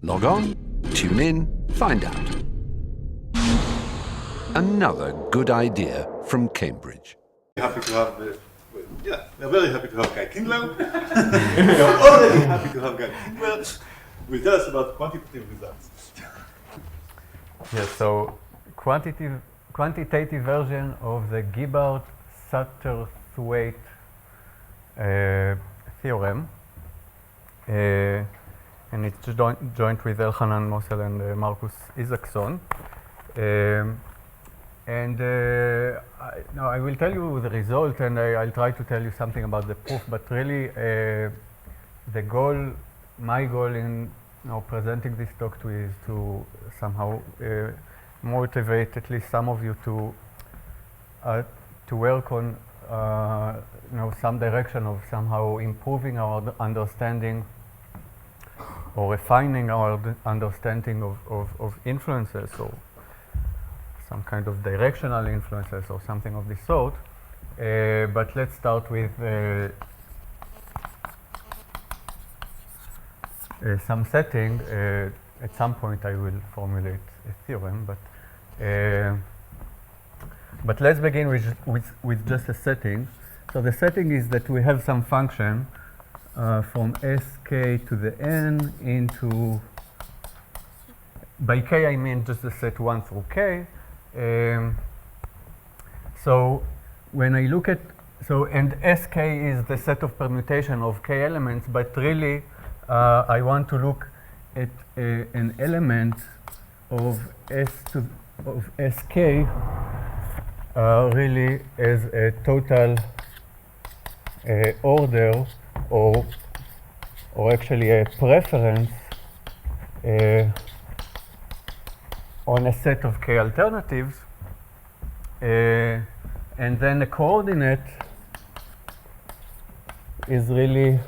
Log on, tune in, find out. Another good idea from Cambridge. Happy to have, we're very happy to have Guy Kindler. We're already happy to have Guy Kindler. Will tell us about quantitative results. Yes, so quantitative version of the Gibbard-Satterthwaite theorem, and it's joint with Elchanan Mosel and Marcus Isaacson. I will tell you the result, and I'll try to tell you something about the proof, but really my goal in presenting this talk to you is to somehow motivate at least some of you to work on some direction of somehow improving our understanding or refining our understanding of influences, or some kind of directional influences or something of this sort. But let's start with some setting. At some point I will formulate a theorem, but let's begin with just a setting. So the setting is that we have some function from sk to the n into, by k I mean just the set 1 through k. So when I look at, and sk is the set of permutation of k elements, but really I want to look at an element of sk really as a total order, or actually a preference on a set of k alternatives, and then the coordinate is really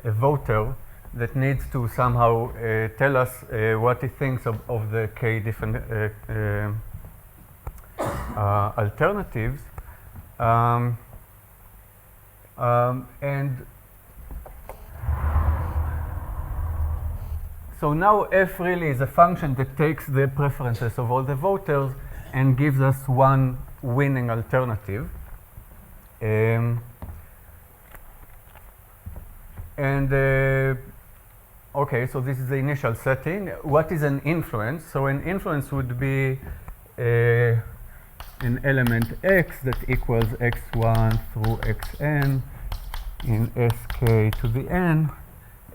a voter that needs to somehow tell us what he thinks of the k different alternatives. And so now f really is a function that takes the preferences of all the voters and gives us one winning alternative. Okay, so this is the initial setting. What is an influence? So an influence would be an element x that equals x1 through xn in sk to the n,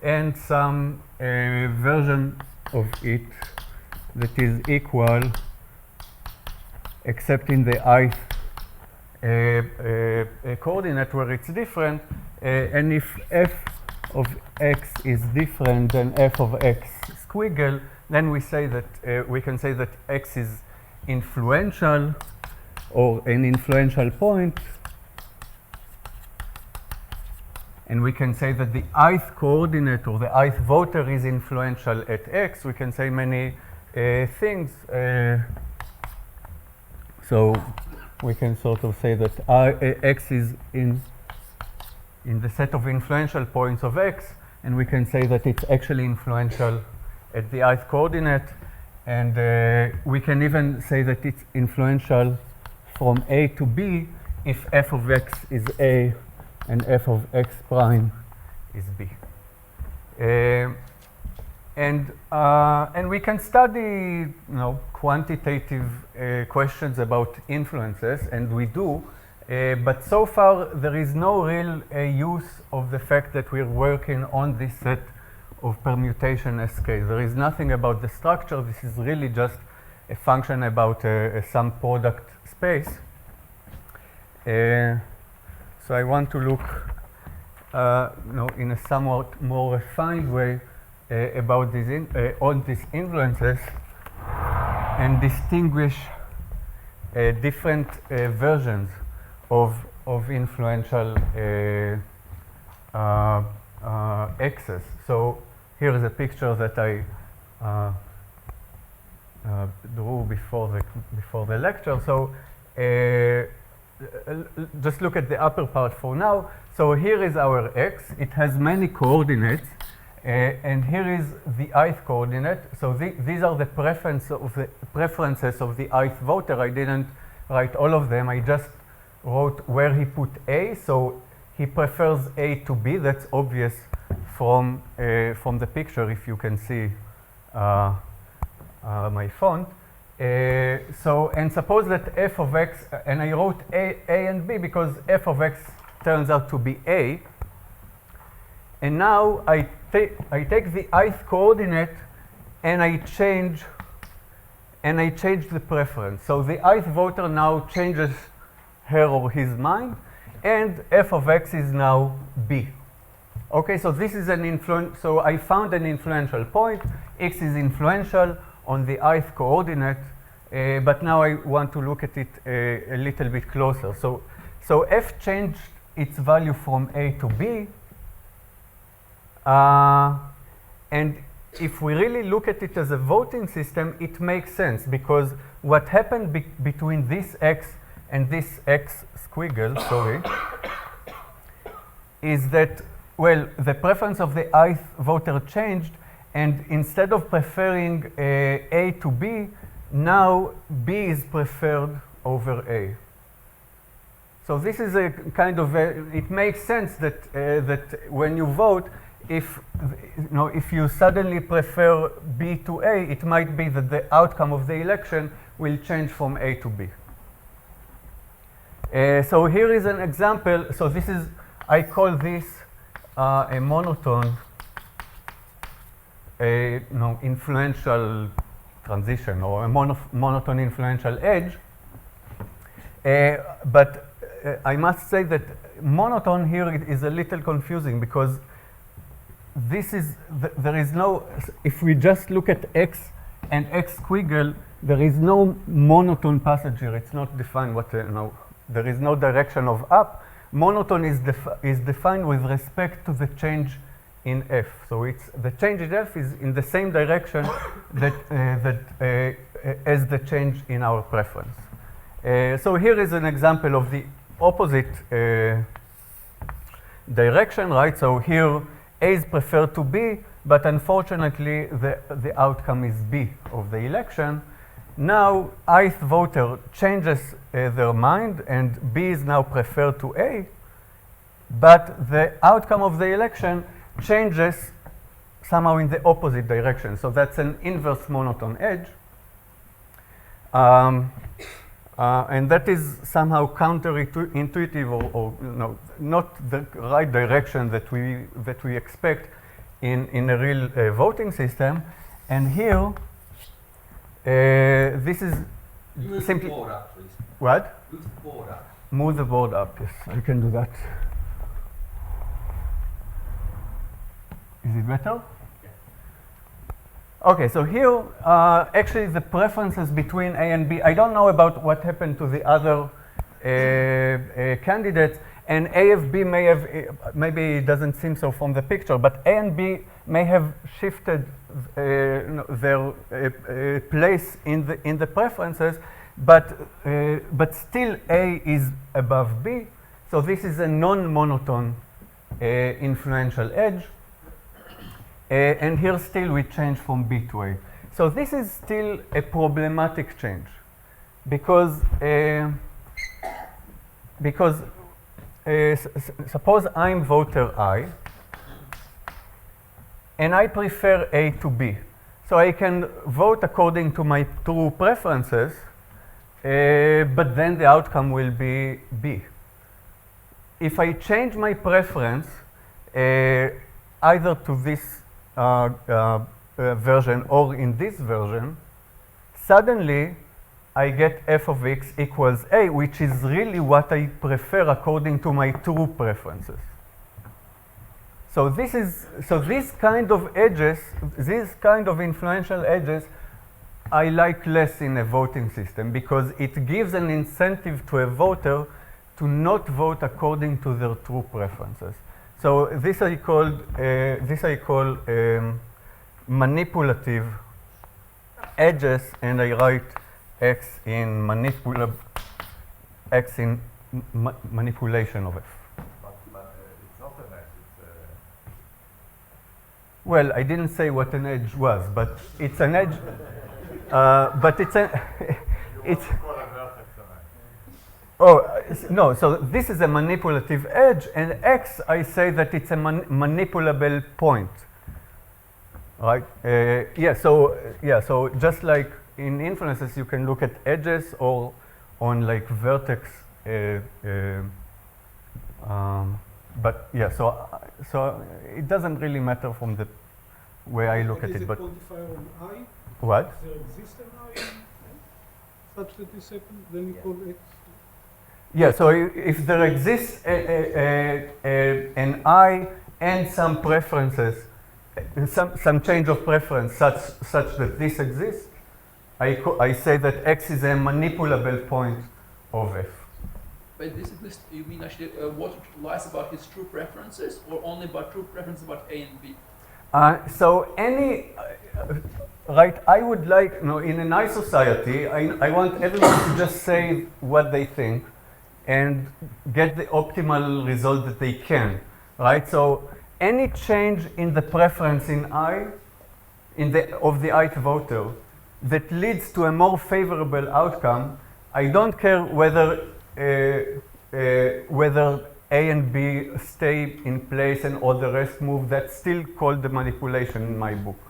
and some version of it that is equal, except in the ith coordinate where it's different, and if f of x is different than f of x squiggle, then we say that we can say that x is influential, or an influential point, and we can say that the ith coordinate or the ith voter is influential at x. We can say many things. So we can sort of say that x is in the set of influential points of x, and we can say that it's actually influential at the ith coordinate, and we can even say that it's influential from a to b if f of x is a and f of x prime is b. And we can study quantitative questions about influences, and we do. But so far, there is no real use of the fact that we're working on this set of permutation sk. There is nothing about the structure. This is really just a function about some product space. So I want to look in a somewhat more refined way about on these influences and distinguish different versions of influential x's. So here is a picture that I drew before the lecture. So just look at the upper part for now. So here is our x. It has many coordinates, And here is the ith coordinate. So these are the preferences of the ith voter. I didn't write all of them. I just wrote where he put A. So he prefers A to B. That's obvious from the picture, if you can see my font. And suppose that f of x, and I wrote A and B because f of x turns out to be A. And now I take the ith coordinate and I change the preference. So the ith voter now changes her or his mind, and f of x is now B. Okay, so this is so I found an influential point. X is influential on the ith coordinate, but now I want to look at it a little bit closer. So f changed its value from A to B. And if we really look at it as a voting system, it makes sense, because what happened between this x and this x squiggle, sorry, is that, well, the preference of the ith voter changed, and instead of preferring A to B, now B is preferred over A. So this is a kind of it makes sense that that when you vote, if you suddenly prefer B to A, it might be that the outcome of the election will change from A to B. So here is an example. So this is, I call this a monotone, influential transition, or a monotone influential edge. But I must say that monotone here is a little confusing, because this is, there is no, if we just look at x and x squiggle, there is no monotone passage here. It's not defined what, there is no direction of up. Monotone is defined with respect to the change in f. So it's, the change in f is in the same direction that, as the change in our preference. So here is an example of the opposite direction, right? So here A is preferred to B, but unfortunately the outcome is B of the election. Now ith voter changes their mind, and B is now preferred to A, but the outcome of the election changes somehow in the opposite direction. So that's an inverse monotone edge. And that is somehow counterintuitive, or not the right direction that we expect in a real voting system. And here, this is Move simply the board up, please. what? Move the board up. Move the board up. Yes, I can do that. Is it better? Okay, so here, actually the preferences between A and B, I don't know about what happened to the other candidates, and A and B may have, maybe it doesn't seem so from the picture, but A and B may have shifted their place in the preferences, but still A is above B, so this is a non-monotone influential edge. And here still we change from B to A. So this is still a problematic change, because suppose I'm voter I, and I prefer A to B. So I can vote according to my true preferences, but then the outcome will be B. If I change my preference either to this version or in this version, suddenly I get f of x equals A, which is really what I prefer according to my true preferences. So this kind of edges, this kind of influential edges, I like less in a voting system, because it gives an incentive to a voter to not vote according to their true preferences. So this I call manipulative edges, and I write x in manipulation of f. But it's not an x, it's Well, I didn't say what an edge was, but it's an edge. But it's a, it's. No. So this is a manipulative edge, and X, I say that it's a manipulable point. Right? So just like in influences, you can look at edges or on like vertex. But yeah, so it doesn't really matter from the way I look at it. But is it quantifier on I? what? Does there exist an I such that this happens? Then you call X. Yeah. So if there exists an I and some preferences, some change of preference such that this exists, I say that X is a manipulable point of F. But this exists, you mean actually what lies about his true preferences, or only about true preferences about A and B? So any, right, I would like, in a nice society, I want everyone to just say what they think and get the optimal result that they can, right? So any change in the preference in I, of the ith voter, that leads to a more favorable outcome, I don't care whether A and B stay in place and all the rest move. That's still called the manipulation in my book.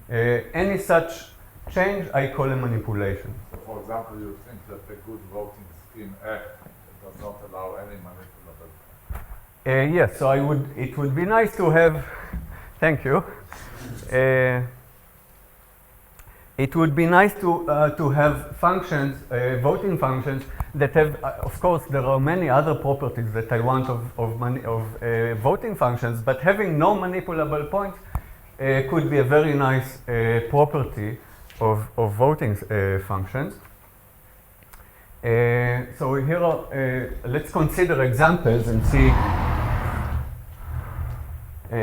Any such change I call a manipulation. So for example, you think that the good voting scheme F does not allow any manipulable. Yes, so it would be nice to have, thank you. It would be nice to have functions, voting functions, that have, of course, there are many other properties that I want of voting functions, but having no manipulable points could be a very nice property of voting functions. So here are, let's consider examples and see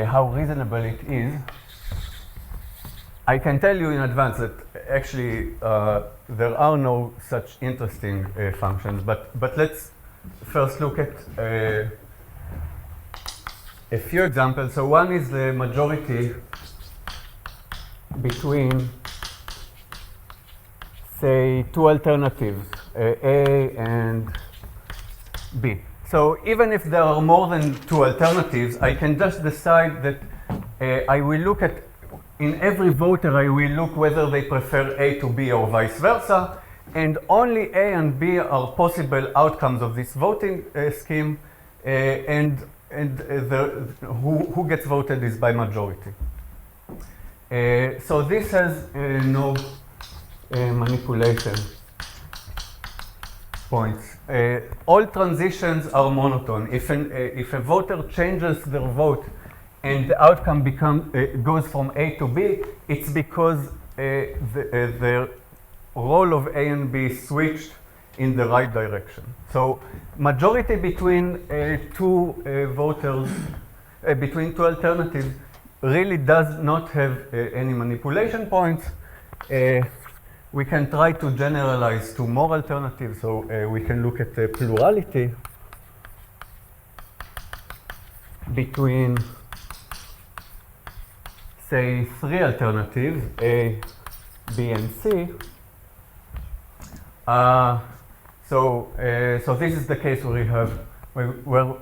how reasonable it is. I can tell you in advance that actually there are no such interesting functions, but let's first look at a few examples. So one is the majority between, say, two alternatives, A and B. So even if there are more than two alternatives, I can just decide that I will look at, in every voter, I will look whether they prefer A to B or vice versa, and only A and B are possible outcomes of this voting scheme, and who gets voted is by majority. So this has no manipulation points. All transitions are monotone. If a voter changes their vote and the outcome goes from A to B, it's because the role of A and B switched in the right direction. So majority between two voters, between two alternatives, really does not have any manipulation points. We can try to generalize to more alternatives, so we can look at the plurality between, say, three alternatives, A, B, and C. So this is the case where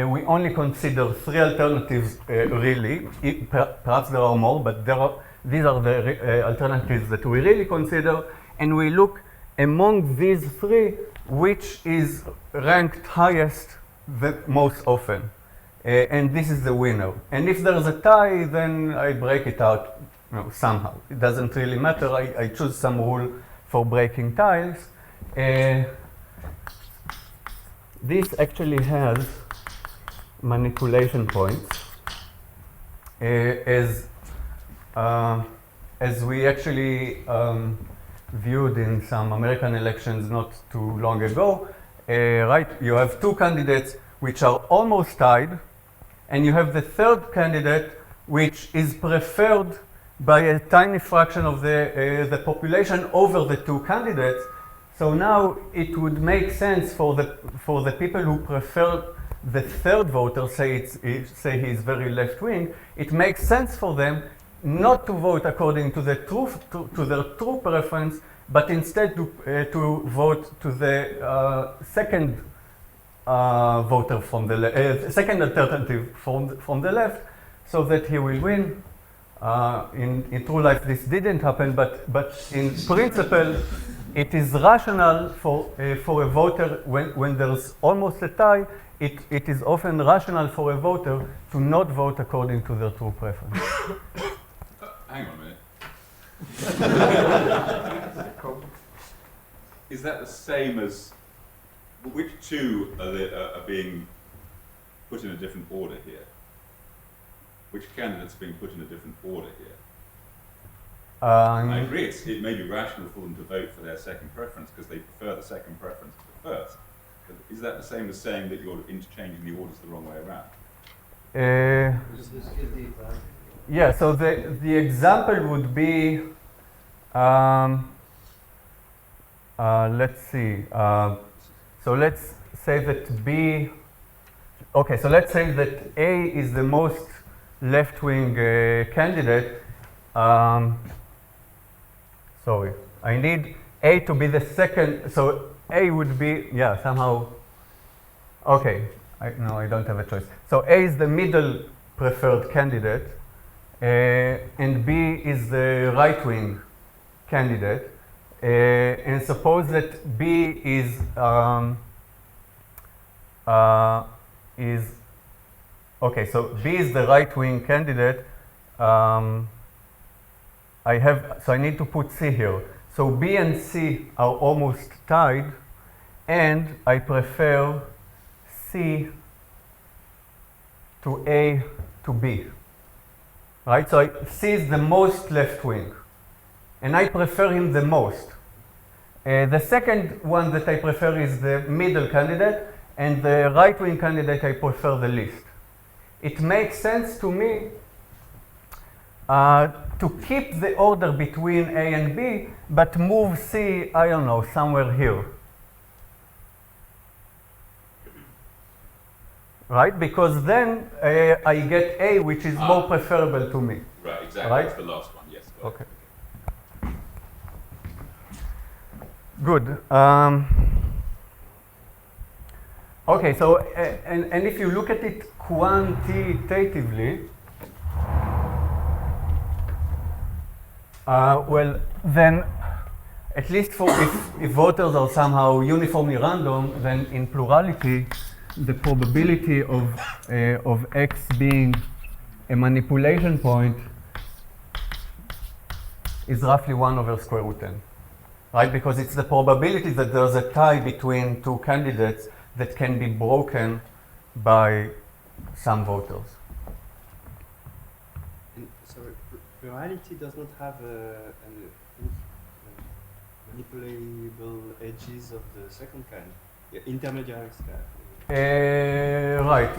we only consider three alternatives really. Perhaps there are more, but these are the alternatives that we really consider, and we look among these three which is ranked highest most often. And this is the winner. And if there's a tie, then I break it out somehow. It doesn't really matter. I choose some rule for breaking ties. This actually has manipulation points, as we actually viewed in some American elections not too long ago. Right? You have two candidates which are almost tied, and you have the third candidate which is preferred by a tiny fraction of the population over the two candidates. So now it would make sense for the people who prefer the third voter, say he's very left-wing, it makes sense for them not to vote according to the to their true preference, but instead to vote to the second voter from the second alternative from the left, so that he will win. In true life, this didn't happen, but in principle, it is rational for a voter when there's almost a tie. It is often rational for a voter to not vote according to their true preference. Hang on a minute. Is that the same as which two are being put in a different order here? Which candidates are being put in a different order here? I agree, it may be rational for them to vote for their second preference because they prefer the second preference to the first. But is that the same as saying that you're interchanging the orders the wrong way around? Yeah, so the example would be, let's see, so let's say that B, okay, so let's say that A is the most left-wing candidate. Sorry, I need A to be the second, so A would be, yeah, somehow, okay, no, I don't have a choice. So A is the middle preferred candidate, and B is the right-wing candidate. And suppose that B is okay. So B is the right-wing candidate. I need to put C here. So B and C are almost tied, and I prefer C to A to B. Right? So C is the most left-wing, and I prefer him the most. The second one that I prefer is the middle candidate, and the right-wing candidate I prefer the least. It makes sense to me to keep the order between A and B, but move C, I don't know, somewhere here. Right? Because then I get A, which is more preferable to me. Right, exactly. Right? That's the last one, yes. Okay. Good. Okay, so, and if you look at it quantitatively, well, then, at least for if voters are somehow uniformly random, then in plurality, the probability of X being a manipulation point is roughly 1 over square root n. Right? Because it's the probability that there's a tie between two candidates that can be broken by some voters. And, sorry, plurality does not have manipulable edges of the second kind, intermediary kind. Right.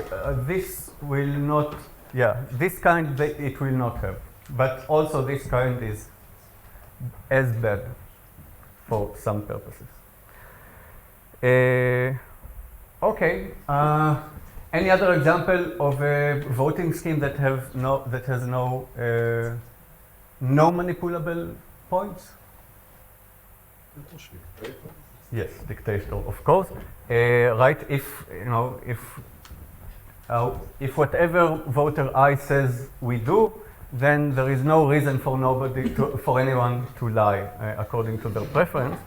This will not, yeah, this kind it will not have. But also this kind is as bad for some purposes. Okay. Any other example of a voting scheme that has no manipulable points? Yes, dictator, of course. Right? If whatever voter I says we do, then there is no reason for for anyone to lie according to their preference.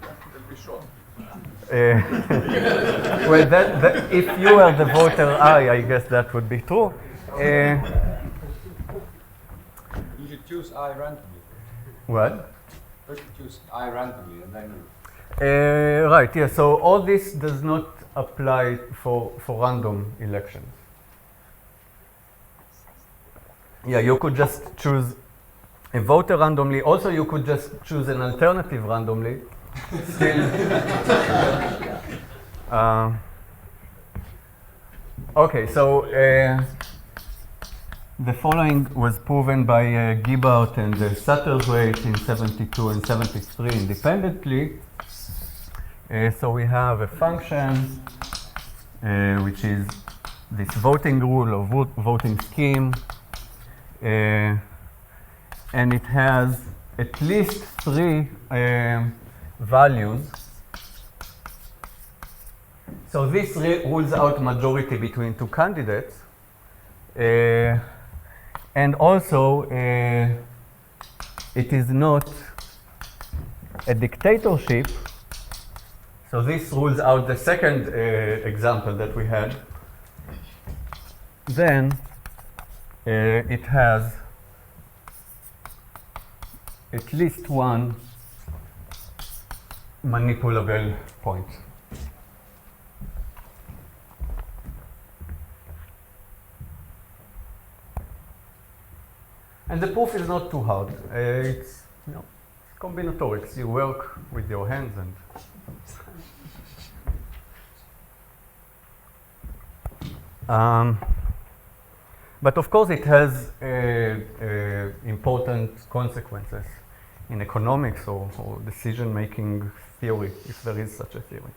Well, if you are the voter I guess that would be true. You should choose I randomly. What? First you choose I randomly and then Right, yeah, so all this does not apply for random elections. Yeah, you could just choose a voter randomly. Also, you could just choose an alternative randomly. Still. Okay, so the following was proven by Gibbard and Satterthwaite in 72 and 73 independently. So we have a function which is this voting rule or voting scheme, and it has at least 3 values. So this rules out majority between 2 candidates, and also it is not a dictatorship. So this rules out the second example that we had. Then it has at least 1 manipulable point. And the proof is not too hard. It's, you know, combinatorics. You work with your hands and but of course it has important consequences in economics or decision-making theory, if there is such a theory.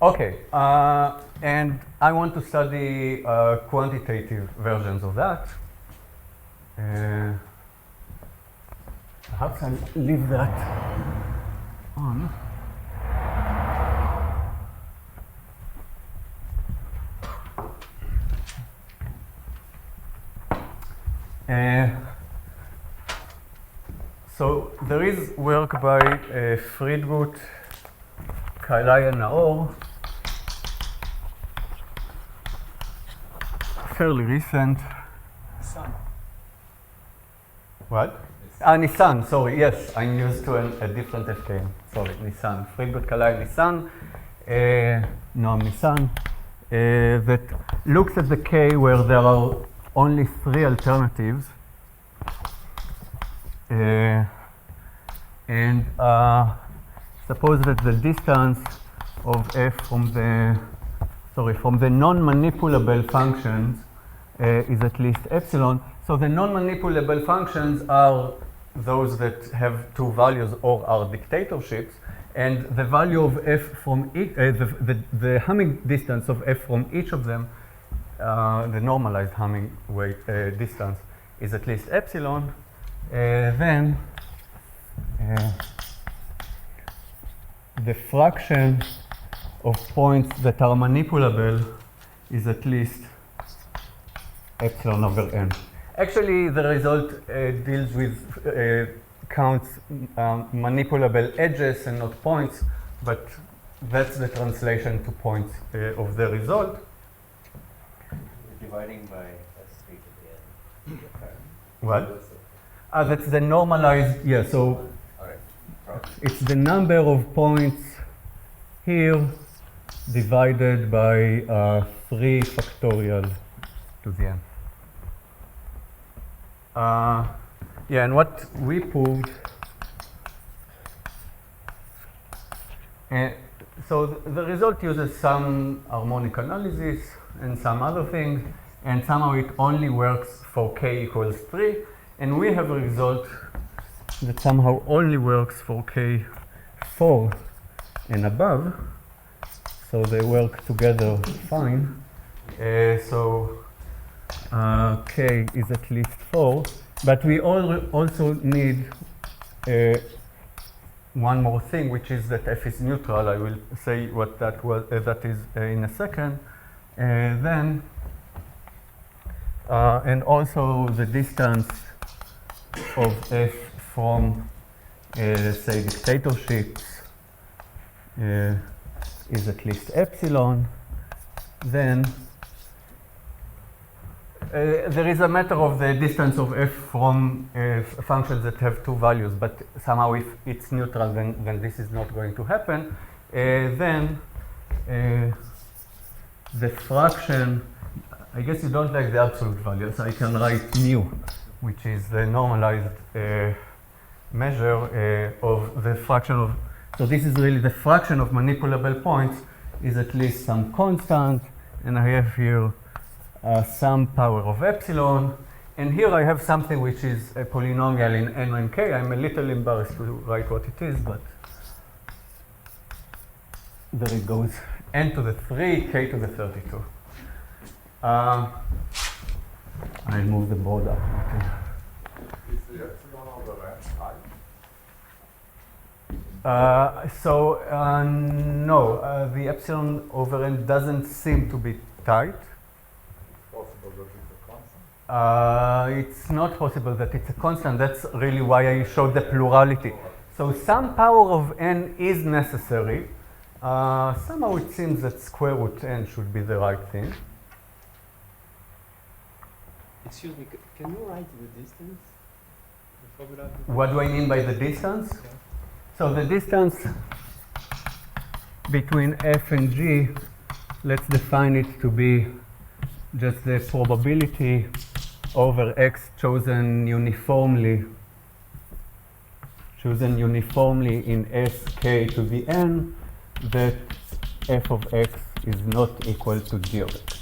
Okay, and I want to study quantitative versions of that. Perhaps I'll leave that on. So there is work by Friedgut, Kailai, and Naor, fairly recent. What? Nissan, sorry, yes, I'm used to a different FKM. Sorry, Nissan. Friedgut, Kailai, Nissan, Noam Nissan, that looks at the K where there are only 3 alternatives. And suppose that the distance of f from the non-manipulable functions is at least epsilon. So the non-manipulable functions are those that have 2 values or are dictatorships, and the value of f from each, the Hamming distance of f from each of them, the normalized Hamming weight distance, is at least epsilon. Then the fraction of points that are manipulable is at least epsilon over n. Actually, the result deals with counts manipulable edges and not points, but that's the translation to points of the result. Dividing by S3 to the n. What? That's the normalized, yeah, so it's the number of points here divided by 3 factorial to the n. Yeah, and what we proved, so the result uses some harmonic analysis and some other things, and somehow it only works for k equals 3, and we have a result that somehow only works for k 4 and above, so they work together fine. So k is at least 4, but we also need one more thing, which is that f is neutral. I will say what that is in a second. Then and also the distance of f from say dictatorships is at least epsilon. Then there is a matter of the distance of f from functions that have 2 values, but somehow if it's neutral, then this is not going to happen. Then the fraction, I guess you don't like the absolute values, I can write mu, which is the normalized measure of the fraction of, so this is really the fraction of manipulable points is at least some constant, and I have here some power of epsilon, and here I have something which is a polynomial in n and k. I'm a little embarrassed to write what it is, but there it goes. n to the 3, k to the 32. I'll move the board up. Is the epsilon over n tight? No, the epsilon over n doesn't seem to be tight. Possible that it's a constant? It's not possible that it's a constant. That's really why I showed the plurality. So some power of n is necessary. Somehow it seems that square root n should be the right thing. Excuse me, can you write the distance? What do I mean by the distance? So the distance between f and g, let's define it to be just the probability over x chosen uniformly in sk to the n that f of x is not equal to g of x.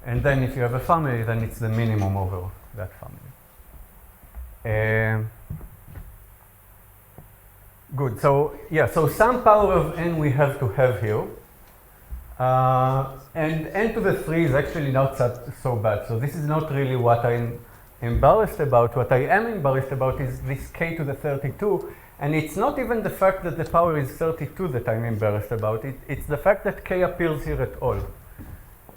And then if you have a family, then it's the minimum over that family. Good. So yeah, so some power of n we have to have here. And n to the 3 is actually not so bad. So this is not really what I'm embarrassed about. What I am embarrassed about is this k to the 32. And it's not even the fact that the power is 32 that I'm embarrassed about. It's the fact that k appears here at all.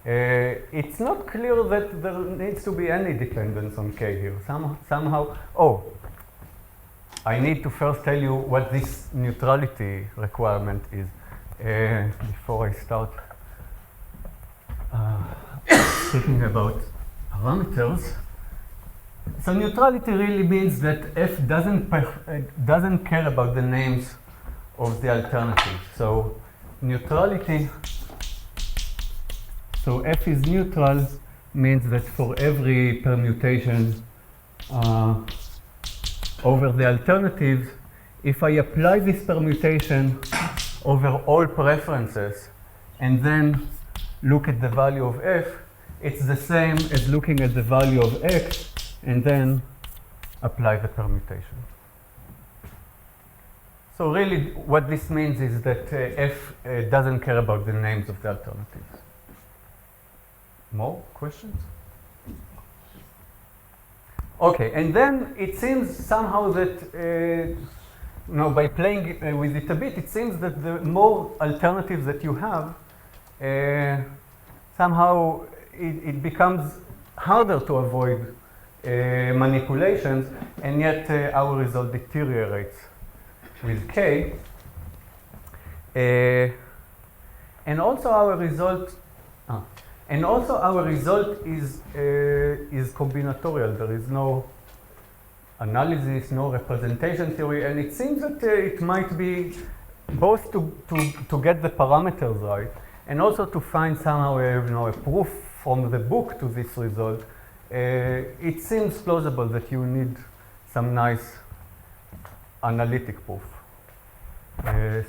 It's not clear that there needs to be any dependence on k here. Somehow, oh, I need to first tell you what this neutrality requirement is before I start speaking about parameters. So neutrality really means that f doesn't care about the names of the alternatives. So neutrality. So f is neutral means that for every permutation over the alternatives, if I apply this permutation over all preferences and then look at the value of f, it's the same as looking at the value of x and then apply the permutation. So really what this means is that f doesn't care about the names of the alternatives. More questions? Okay, and then it seems somehow that by playing with it a bit, it seems that the more alternatives that you have, somehow it becomes harder to avoid manipulations, and yet our result deteriorates with k. And also our result is combinatorial. There is no analysis, no representation theory, and it seems that it might be both to get the parameters right and also to find somehow a proof from the book to this result. It seems plausible that you need some nice analytic proof.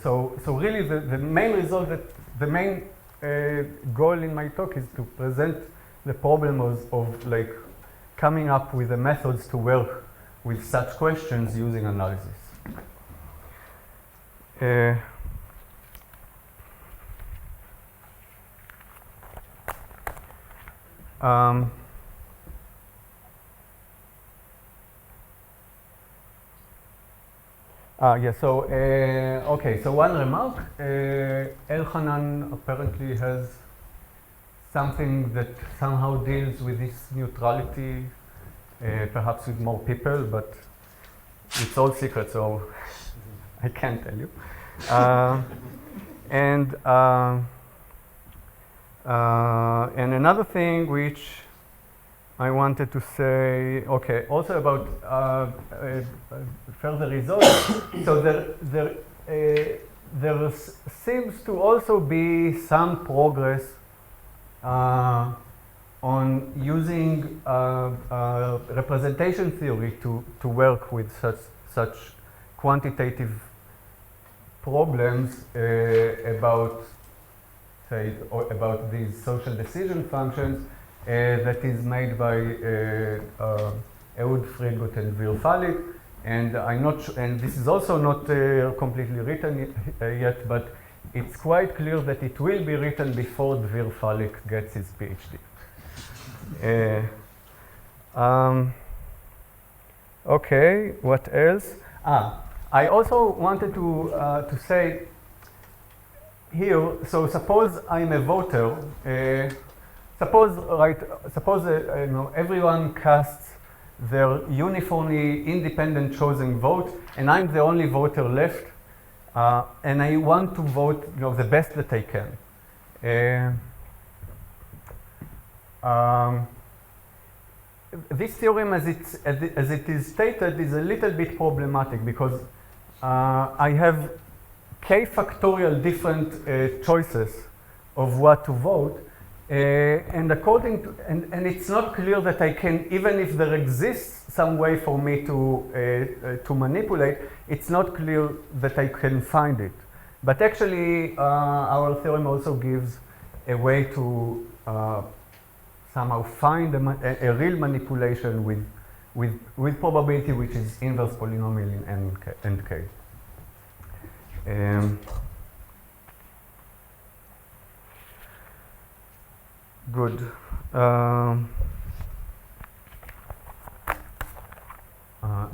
So really the main result the main goal in my talk is to present the problem of like coming up with the methods to work with such questions using analysis. Okay, so one remark. Elchanan apparently has something that somehow deals with this neutrality, perhaps with more people, but it's all secret, so I can't tell you. And another thing which I wanted to say, okay, also about further results. So there seems to also be some progress on using representation theory to work with such quantitative problems about these social decision functions that is made by Ehud Friedgut and Dvir Falik. And I'm not and this is also not completely written yet, but it's quite clear that it will be written before Dvir Falik gets his PhD. Okay, what else? I also wanted to say here, so suppose I'm a voter, suppose you know, everyone casts their uniformly independent chosen vote, and I'm the only voter left, and I want to vote, you know, the best that I can. This theorem, as it is stated, is a little bit problematic because I have k factorial different choices of what to vote, and according to and it's not clear that I can, even if there exists some way for me to manipulate, it's not clear that I can find it. But actually, our theorem also gives a way to somehow find a real manipulation with probability, which is inverse polynomial in n and k. Good.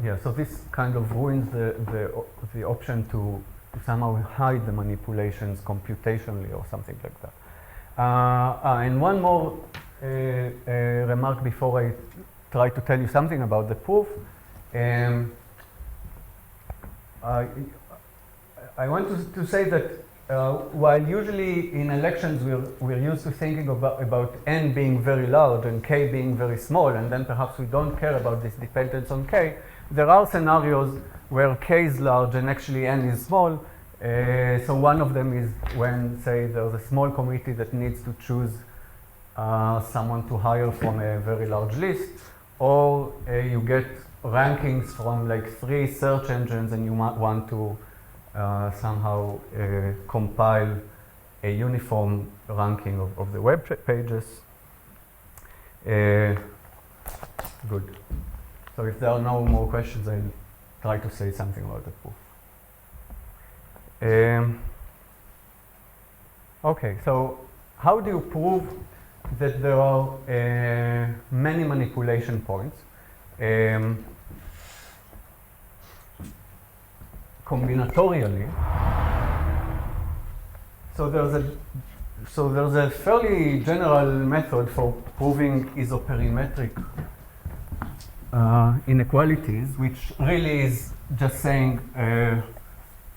Yeah, so this kind of ruins the option to somehow hide the manipulations computationally or something like that. And one more remark before I try to tell you something about the proof. I want to say that while usually in elections we're used to thinking about n being very large and k being very small, and then perhaps we don't care about this dependence on k, there are scenarios where k is large and actually n is small. So one of them is when, say, there's a small committee that needs to choose someone to hire from a very large list, or you get rankings from like 3 search engines and you might want to somehow compile a uniform ranking of the web pages. Good. So if there are no more questions, I'll try to say something about the proof. Okay, so how do you prove that there are many manipulation points? Combinatorially. So there's a fairly general method for proving isoperimetric inequalities, which really is just saying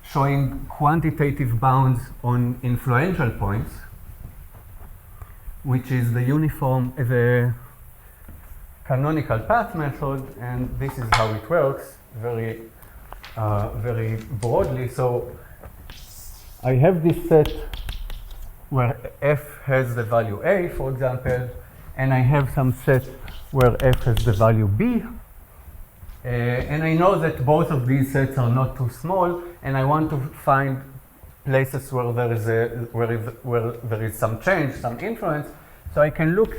showing quantitative bounds on influential points, which is the uniform, the canonical path method, and this is how it works very broadly. So I have this set where f has the value a, for example, and I have some set where f has the value b. And I know that both of these sets are not too small, and I want to find places where there is where there is some change, some influence. So I can look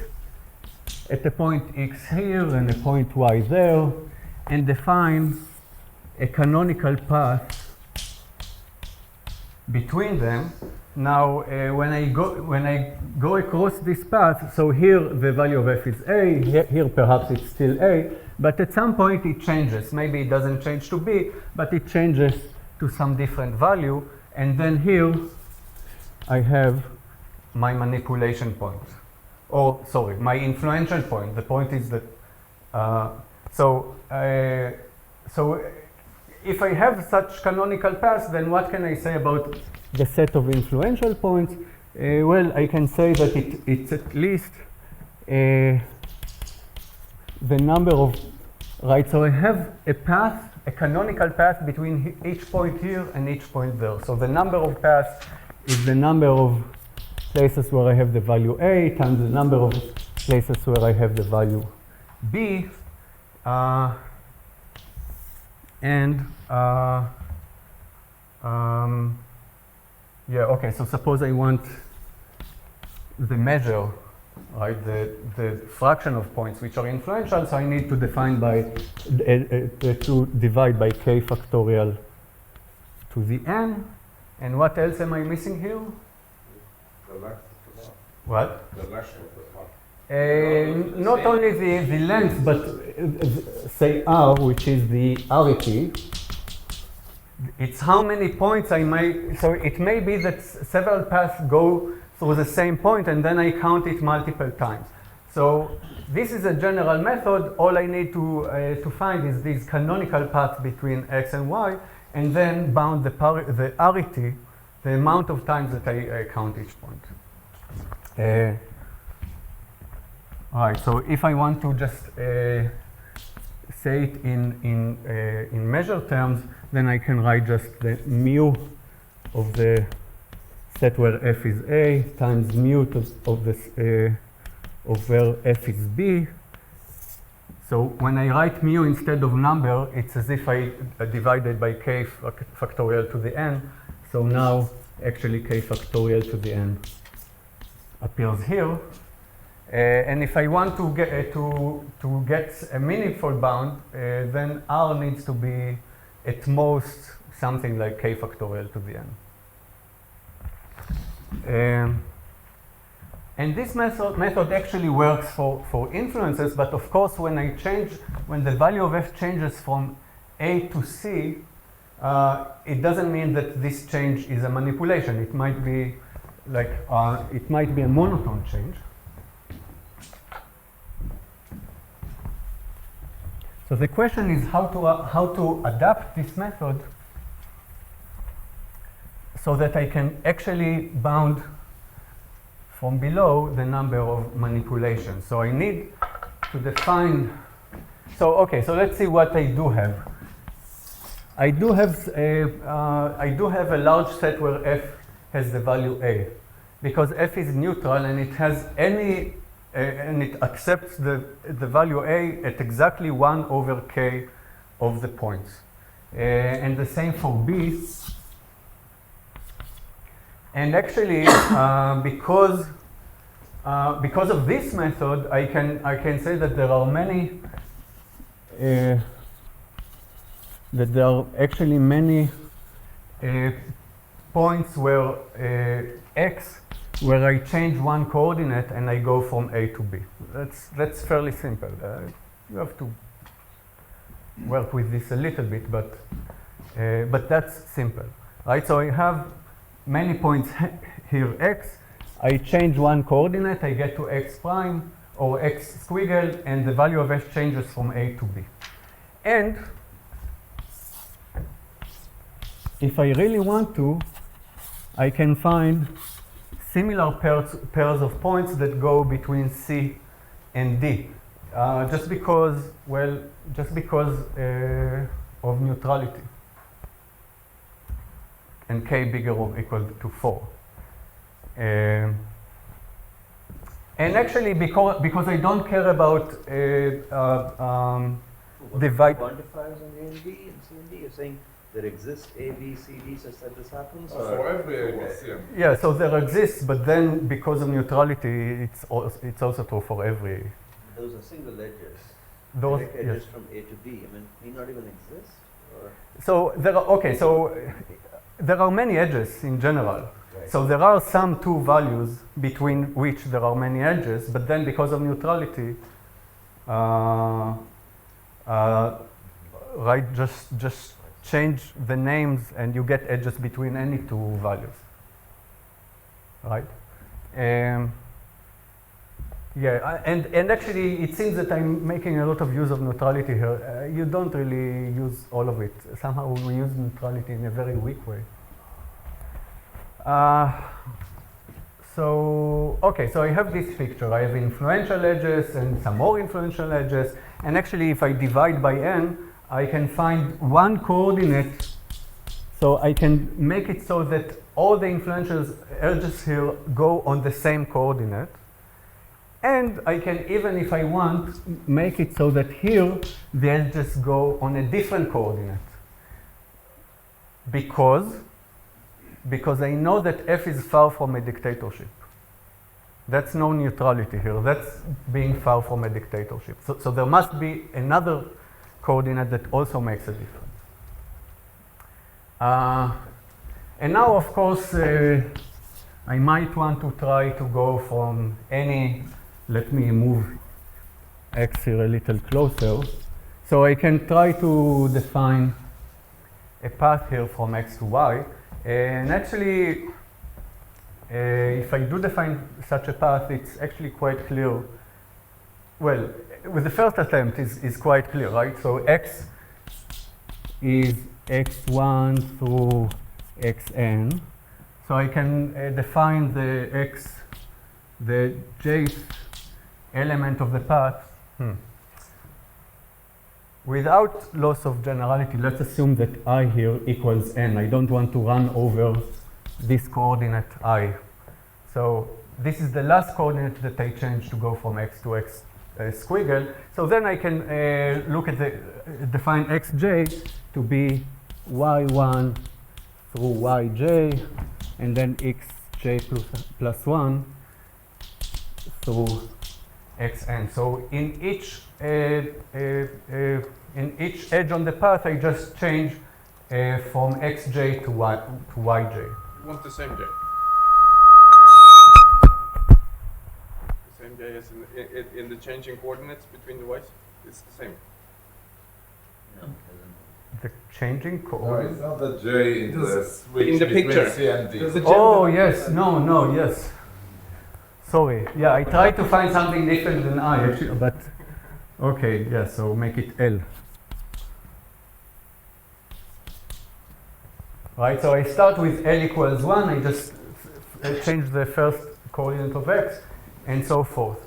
at a point x here and a point y there, and define a canonical path between them. Now, when I go across this path, so here the value of f is a, here perhaps it's still a, but at some point it changes. Maybe it doesn't change to b, but it changes to some different value. And then here I have my manipulation point. Or, sorry, my influential point. The point is that, so if I have such canonical paths, then what can I say about the set of influential points? Well, I can say that it's at least the number of, right, so I have a path, a canonical path between each point here and each point there. So the number of paths is the number of places where I have the value a times the number of places where I have the value b. Yeah, okay, so suppose I want the measure right? The fraction of points which are influential, so I need to define by, to divide by k factorial to the n. And what else am I missing here? The length of the path. What? The length of the path. Not only the length, but say r, which is the arity. It's how many points I may, so it may be that several paths go through the same point and then I count it multiple times. So this is a general method. All I need to find is these canonical paths between x and y, and then bound the arity, the amount of times that I count each point. All right, so if I want to just say it in measure terms, then I can write just the mu of the set where f is a times mu of where f is b. So when I write mu instead of number, it's as if I divided by k factorial to the n. So now actually k factorial to the n appears here. And if I want to get a meaningful bound, then r needs to be at most something like k factorial to the n. And this method actually works for influences, but of course when the value of f changes from a to c, it doesn't mean that this change is a manipulation. It might be like it might be a monotone change. So the question is how to adapt this method so that I can actually bound from below the number of manipulations. So I need to define. So okay, so let's see what I do have. I do have a large set where f has the value a, because f is neutral and it has any. And it accepts the value a at exactly 1 over k of the points. And the same for b. And actually, because of this method, I can say that there are many points where x, where I change one coordinate and I go from A to B. That's fairly simple. You have to work with this a little bit, but that's simple, right? So I have many points here x. I change one coordinate, I get to x prime or x squiggle, and the value of f changes from A to B. And if I really want to, I can find similar pairs of points that go between C and D, just because of neutrality, and k bigger or equal to 4. And actually, because I don't care about divide. Quantifiers on A and B and C and D, you're saying there exists A, B, C, D such that this happens? For every A, B, C, and D. Yeah, so there exists, but then because of neutrality, it's also true for every. Those are single edges. Those, Direct yes. edges from A to B. I mean, may not even exist? Or So there are many edges in general. Right. So there are some two values between which there are many edges, but then because of neutrality, right, just change the names and you get edges between any two values, right? Yeah, and actually it seems that I'm making a lot of use of neutrality here. You don't really use all of it. Somehow we use neutrality in a very weak way. So I have this picture. I have influential edges and some more influential edges. And actually, if I divide by n, I can find one coordinate. So I can make it so that all the influential edges here go on the same coordinate. And I can, even if I want, make it so that here the edges go on a different coordinate. Because I know that f is far from a dictatorship. That's no neutrality here. That's being far from a dictatorship. So there must be another coordinate that also makes a difference. And now, of course, I might want to try to go from any, let me move x here a little closer. So I can try to define a path here from x to y. And actually, if I do define such a path, it's actually quite clear. Well, with the first attempt is quite clear, right? So x is x1 through xn. So I can define the jth element of the path without loss of generality. Let's assume that I here equals n. I don't want to run over this coordinate I. So this is the last coordinate that I change to go from x to x squiggle. So then I can look at define xj to be y1 through yj, and then xj plus 1 through xn. So in each edge on the path, I just change from xj to yj. You want the same j? The same j as in the changing coordinates between the y's? It's the same. The changing No, coordinate. it's not the J in the switch in the between picture. C and D. Oh, yes. No, yes. Sorry. Yeah, I tried to find something different than I, actually, but okay, yeah, so make it L. Right, so I start with L equals 1. I just change the first coordinate of x, and so forth.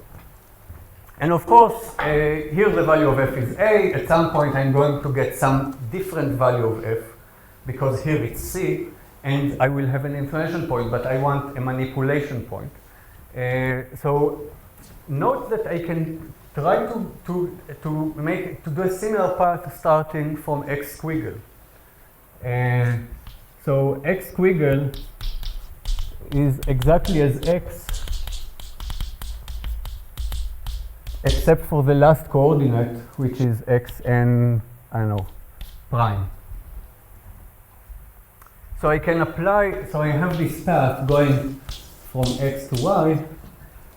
And of course, here the value of f is a. At some point, I'm going to get some different value of f, because here it's c, and I will have an inflection point, but I want a manipulation point. So note that I can try to do a similar path starting from x squiggle. So x squiggle is exactly as x, except for the last coordinate, which is xn, I don't know, prime. So I can apply, so I have this path going from x to y.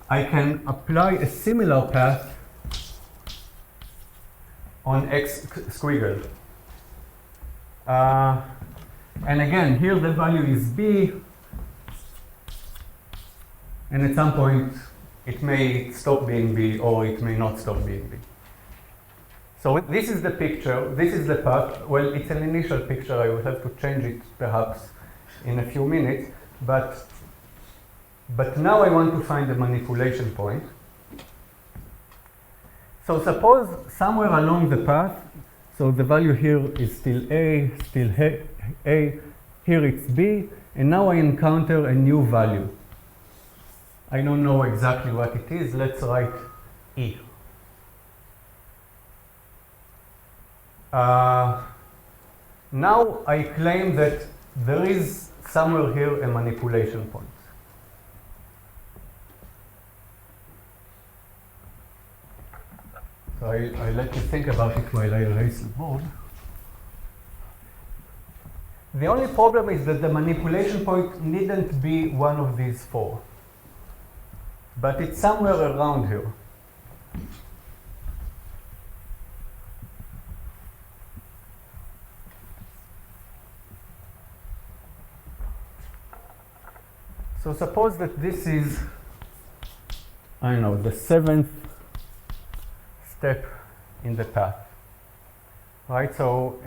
I can apply a similar path on x squiggle. And again, here the value is b, and at some point it may stop being b, or it may not stop being b. So this is the picture, this is the path. Well, it's an initial picture. I will have to change it perhaps in a few minutes, but now I want to find the manipulation point. So suppose somewhere along the path, so the value here is still a, here it's b, and now I encounter a new value. I don't know exactly what it is. Let's write e. Now I claim that there is somewhere here a manipulation point. So I let you think about it while I erase the board. The only problem is that the manipulation point needn't be one of these four, but it's somewhere around here. So suppose that this is, I don't know, the 7th step in the path, right? So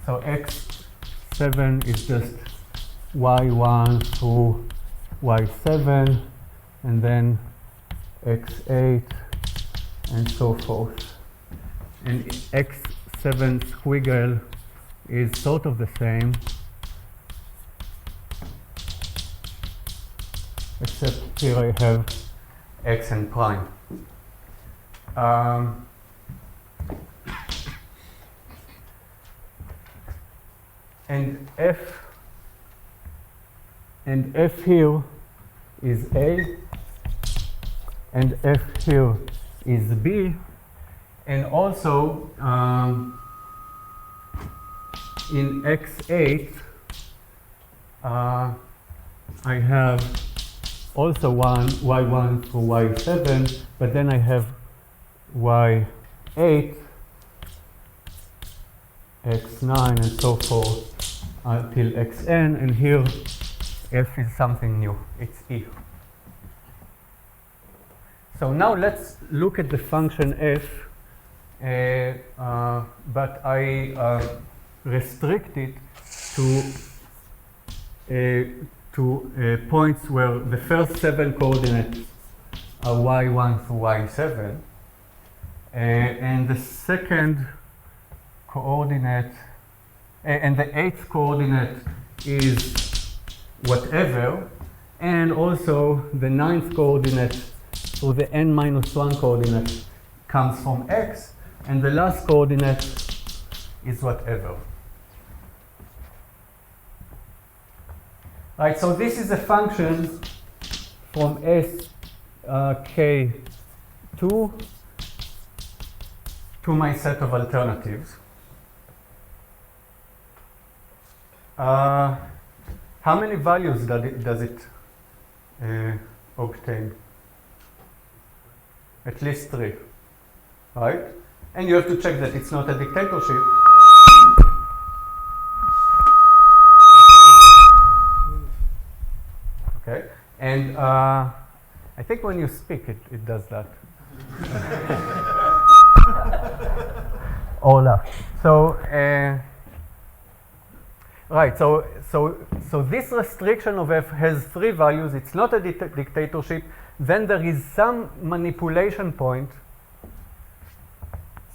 so x7 is just y1 through y7, and then x8, and so forth. And x7 squiggle is sort of the same, except here I have x and prime. And f here is a, and f here is b. And also in x8, I have also y1 through y7, but then I have y8, x9, and so forth till xn, and here f is something new, it's e. So now let's look at the function f, but I restrict it to points where the first 7 coordinates are y1 through y7, and the second coordinate, and the 8th coordinate is whatever, and also the 9th coordinate, so the n-1 coordinate comes from x, and the last coordinate is whatever. Right, so this is a function from Sk2 to my set of alternatives. How many values does it obtain? At least 3, right? And you have to check that it's not a dictatorship. Okay, and I think when you speak, it does that. Hola. So, right. So this restriction of f has 3 values. It's not a dictatorship. Then there is some manipulation point.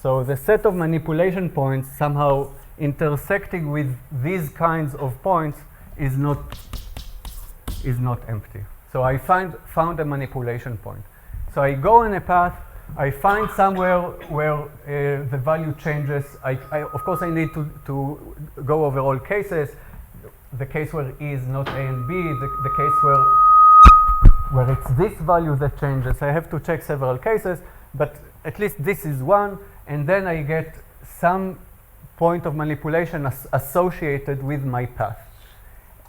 So the set of manipulation points somehow intersecting with these kinds of points is not empty. So I found a manipulation point. So I go on a path, I find somewhere where the value changes. Of course, I need to go over all cases. The case where E is not A and B, the case where it's this value that changes. I have to check several cases, but at least this is one, and then I get some point of manipulation associated with my path.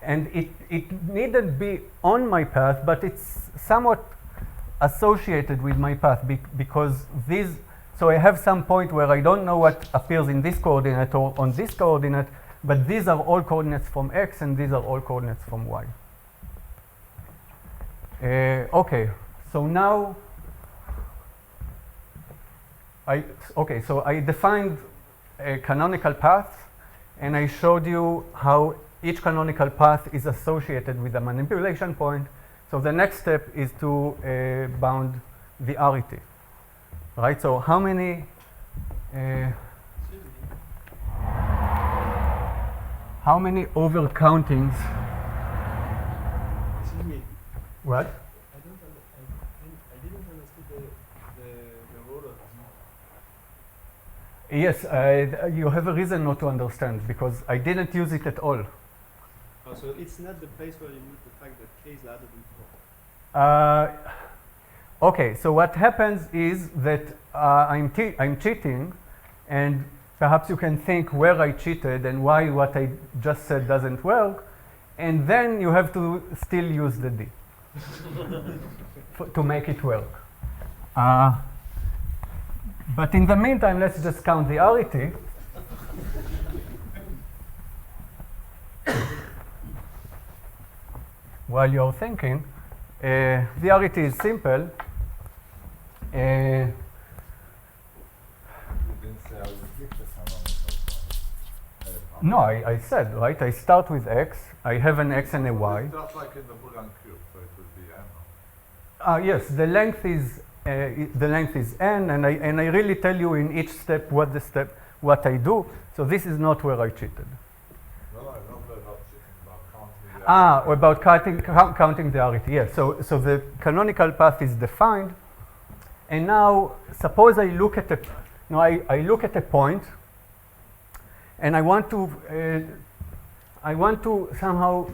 And it needn't be on my path, but it's somewhat associated with my path because these, so I have some point where I don't know what appears in this coordinate or on this coordinate, but these are all coordinates from x and these are all coordinates from y. Okay, so now so I defined a canonical path and I showed you how each canonical path is associated with a manipulation point. So the next step is to bound the arity, right? So how many overcountings? Excuse me. What? I didn't understand the role of Yes, you have a reason not to understand because I didn't use it at all. Oh, so it's not the place where you use the fact that k is larger than 4. Okay, so what happens is that I'm cheating, and perhaps you can think where I cheated and why what I just said doesn't work, and then you have to still use the d to make it work. But in the meantime, let's just count the arity. While you're thinking, the arity is simple. You didn't say I would pick the canonical point. No, I said, right? I start with x. I have an x and a y. Just like in the Boolean cube, so it would be n. Yes, the length is n, and I really tell you in each step what I do. So this is not where I cheated. No, I don't know about cheating, about counting the About counting the arity. Yes. So the canonical path is defined, and now suppose I look at I look at a point, and I want to somehow.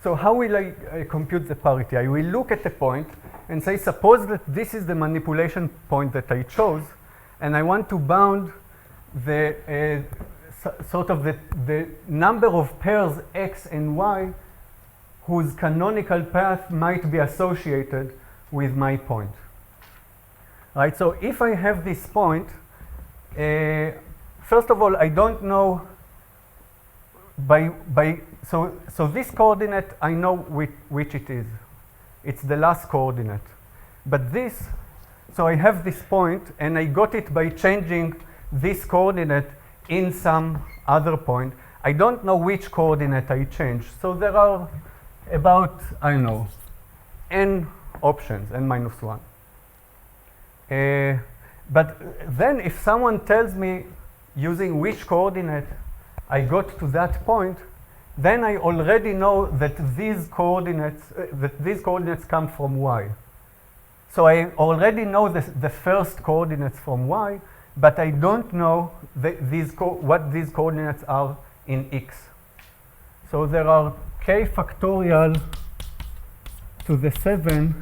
So how will I compute the parity? I will look at the point, and say, suppose that this is the manipulation point that I chose, and I want to bound the sort of the number of pairs x and y whose canonical path might be associated with my point. Right, so if I have this point, first of all, I don't know so this coordinate, I know which it is. It's the last coordinate. But this, so I have this point, and I got it by changing this coordinate in some other point. I don't know which coordinate I changed. So there are about, I don't know, n options, n minus 1. But then if someone tells me using which coordinate I got to that point, then I already know that these coordinates come from y. So I already know the first coordinates from y, but I don't know what these coordinates are in x. So there are k factorial to the 7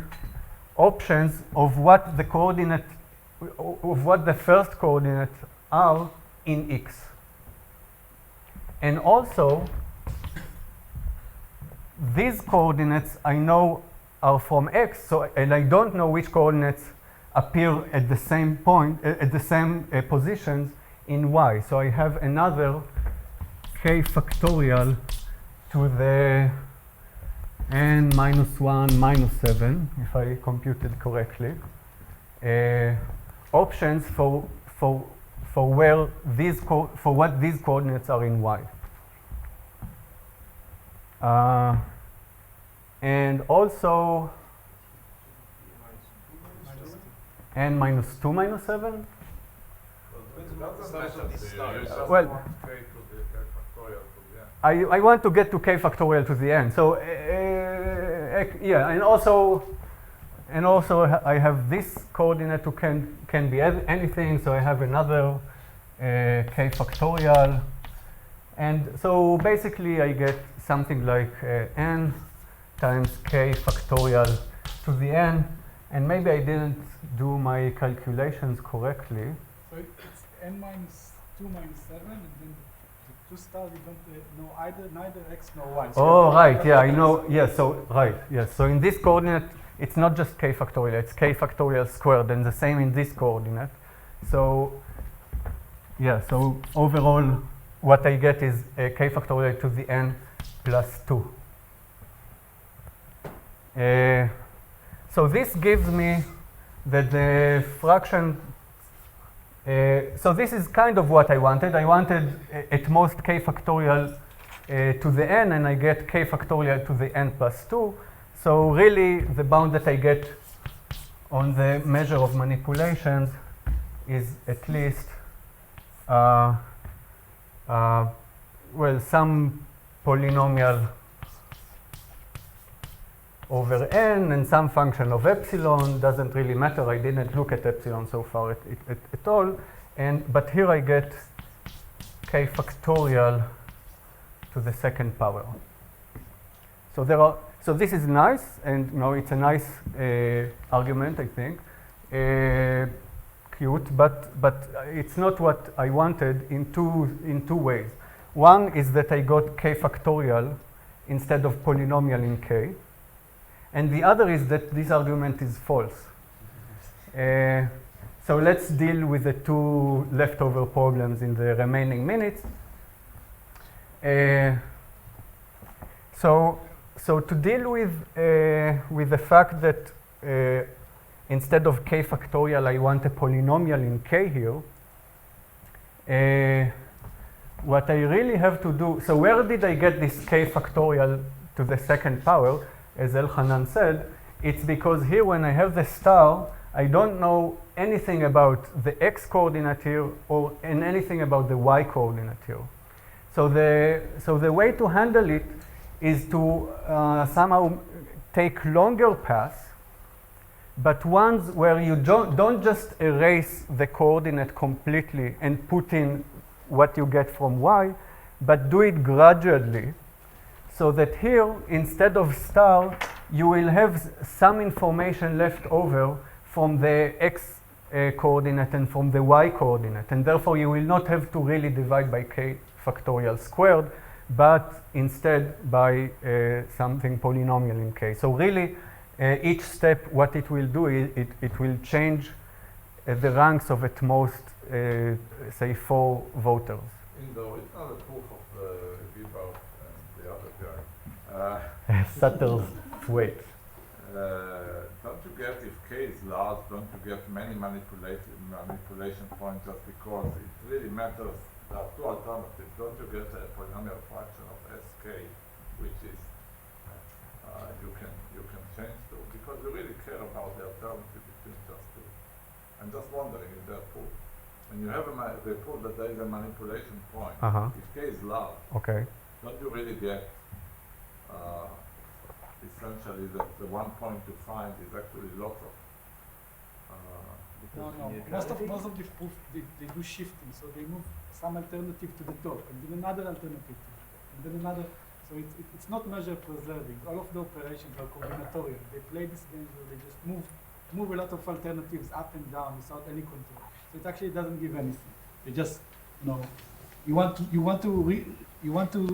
options of what the first coordinates are in x. And also, these coordinates I know are from x, and I don't know which coordinates appear at the same point, at the same positions in y. So I have another k factorial to the n minus 1 minus 7, if I computed correctly, options for where for what these coordinates are in y. And also n minus 2 minus 7. Well, I want to get to k factorial to the n. So yeah, and also I have this coordinate who can be anything. So I have another k factorial, and so basically I get something like n times k factorial to the n, and maybe I didn't do my calculations correctly. So it's n minus 2 minus 7, and then the 2 star we don't know neither x nor y. So oh, right, yeah, I know, yes, so, right, yes. So in this coordinate, it's not just k factorial, it's k factorial squared, and the same in this coordinate. So, yeah, so overall, what I get is k factorial to the n plus 2. So this gives me that the fraction, so this is kind of what I wanted. I wanted at most k factorial to the n, and I get k factorial to the n plus 2. So really, the bound that I get on the measure of manipulations is at least, well, some polynomial over n and some function of epsilon. Doesn't really matter. I didn't look at epsilon so far at all. But here I get k factorial to the second power. So this is nice, and it's a nice argument, I think. Cute, but it's not what I wanted in two ways. One is that I got k factorial instead of polynomial in k. And the other is that this argument is false. So let's deal with the two leftover problems in the remaining minutes. So to deal with the fact that instead of k factorial, I want a polynomial in k here, what I really have to do, so where did I get this k factorial to the second power? As Elchanan said, it's because here when I have the star, I don't know anything about the x coordinate here and anything about the y coordinate here. So the way to handle it is to somehow take longer paths, but ones where you don't just erase the coordinate completely and put in what you get from y, but do it gradually. So that here, instead of star, you will have some information left over from the x coordinate and from the y coordinate, and therefore you will not have to really divide by k factorial squared, but instead by something polynomial in k. So really, each step, what it will do is it will change the ranks of at most, say, 4 voters. It's not a proof of the Gibbard and the other guy. Satterthwaite. Don't you get, if k is large, don't you get many manipulation points just because it really matters? There are 2 alternatives. Don't you get a polynomial fraction of sk, which is you can change to, because you really care about the alternative between just 2. I'm just wondering if they're proof. When you have they prove that there is a manipulation point. If k is large, don't you really get essentially that the one point to find is actually lots of No. Most of the proof they do shifting, so they move some alternative to the top, and then another alternative to the top, and then another. So it's not measure preserving. All of the operations are combinatorial. They play this game where they just move a lot of alternatives up and down without any control. So it actually doesn't give anything. They just, you want to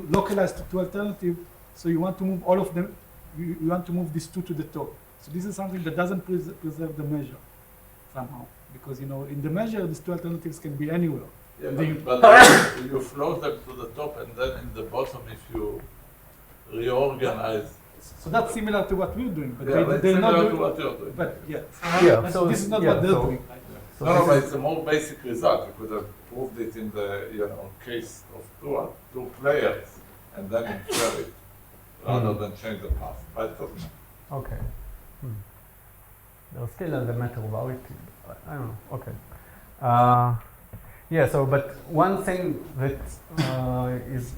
localize to 2 alternatives, so you want to move all of them. You want to move these 2 to the top. So this is something that doesn't preserve the measure somehow, because in the measure these 2 alternatives can be anywhere. Yeah, but you float them to the top, and then in the bottom, if you reorganize. So that's similar to what we're doing, but they're not similar to what you're doing. But So this is not what they're doing. Right? So No, but it's a more basic result. You could have proved it in the case of two players, and then infer it rather than change the path. But it doesn't matter. Okay. There's still a matter about it. I don't know. Okay. Yeah. So, but one thing that is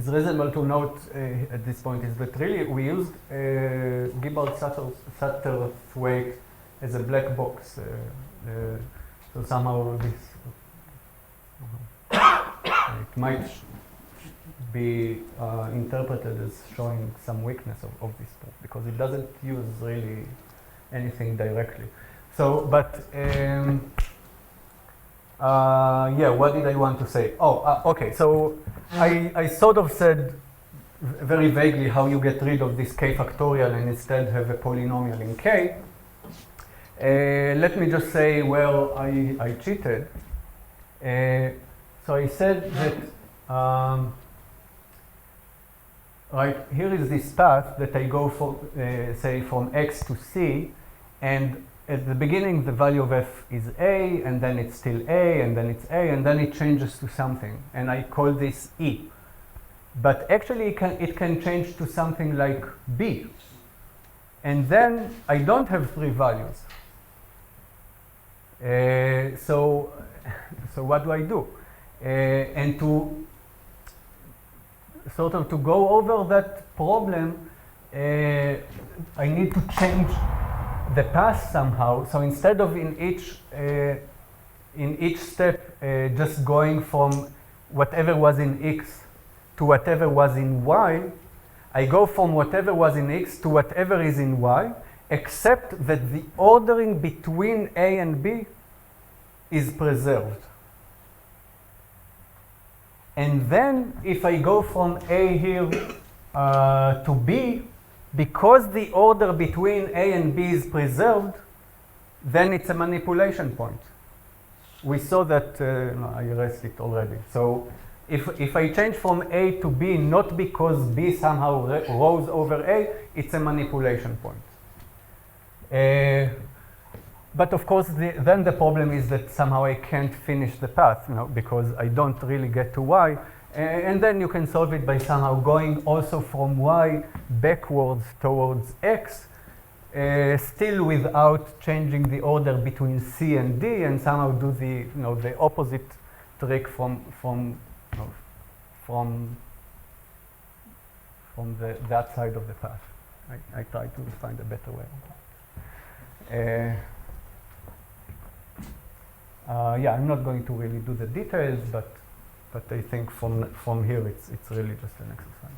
reasonable to note at this point is that really we used Gibbard-Satterthwaite as a black box. So somehow this it might be interpreted as showing some weakness of this proof because it doesn't use really anything directly. So, but yeah, what did I want to say? Okay. So I sort of said very vaguely how you get rid of this k factorial and instead have a polynomial in k. Let me just say where I cheated. So I said that, right, here is this path that I go for, say, from x to c, and at the beginning the value of f is a, and then it's still a, and then it's a, and then it changes to something, and I call this e. But actually it can change to something like b, and then I don't have 3 values. So what do I do? And to sort of to go over that problem, I need to change the path somehow. So instead of in each step just going from whatever was in x to whatever was in y, I go from whatever was in x to whatever is in y, except that the ordering between A and B is preserved. And then if I go from A here to B, because the order between A and B is preserved, then it's a manipulation point. We saw that, no, I erased it already. So if I change from A to B, not because B somehow rose over A, it's a manipulation point. But of course, then the problem is that somehow I can't finish the path, because I don't really get to y. And then you can solve it by somehow going also from y backwards towards x, still without changing the order between c and d, and somehow do the the opposite trick from that side of the path. I try to find a better way. Yeah, I'm not going to really do the details, but I think from here it's really just an exercise.